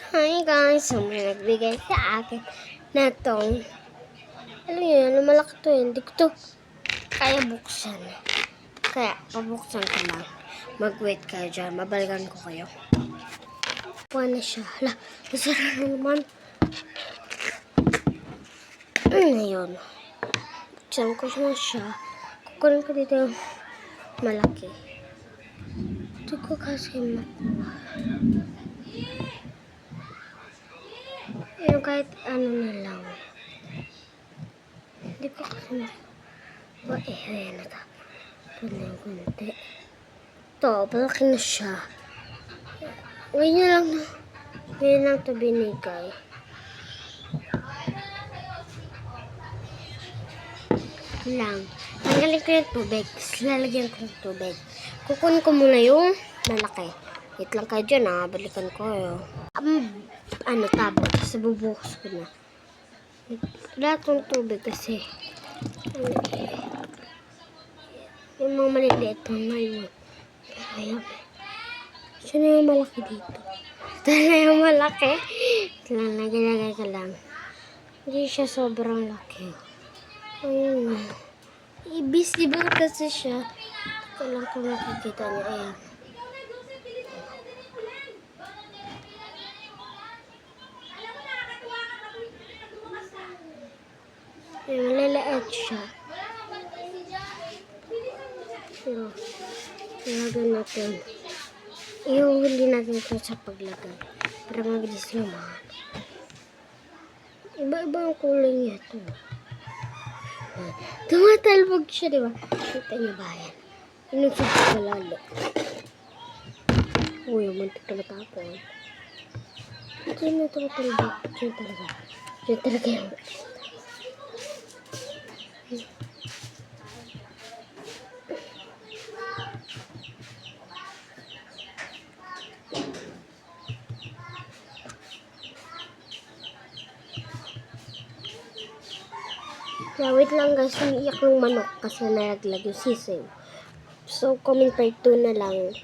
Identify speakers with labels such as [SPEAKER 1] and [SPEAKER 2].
[SPEAKER 1] Hi guys! So may nagbigay sa akin na tong alam niyo yan, malaki to eh. Hindi ko to kaya buksan. Kaya pabuksan ko lang. Mag-wait kayo dyan. Mabalikan ko kayo. Kuha na siya. Hala, masara na naman. Ayun. Buksan ko siya. Kukunin ko dito yung malaki. Ito ko kasi makuha. Yung kahit ano na lang. Hindi ko kasi makuha. Ayan na ta. Ito na yung kunti. Ito, malaki na siya. Ngayon lang ito binigay. Lang. Tanggalin ko yung tubig. Lalagyan ko ng tubig. Kukunin ko muna yung malaki. Wait lang kayo dyan ha. Balikan ko yun. Tabo. Tapos bubukas ko na. Wala itong tubig kasi. Yung mga maliliit na yun. Ayan. Ito na yung malaki dito. Ito na yung malaki. Ito lang, nagilagay ka lang. Hindi siya sobrang laki. Ayun. Ibis-ibang kasi siya. Ito lang kung makikita niya. Ayan. Ayan, malalaat siya. So, ilagay natin. Ihuhuli natin ito sa paglagay. Para mabilis naman. Iba-iba ang kulay niya ito. Tumatalbog siya, di ba? Kita niyo ba yan? Inusog ko lalo. Uy, muntik na matapon. Ito yung tumatalbog. Diyan talaga. Diyan talaga yung... Kaya wait lang guys, umiiyak ng manok kasi nalaglag yung sisig. So, comment part 2 na lang.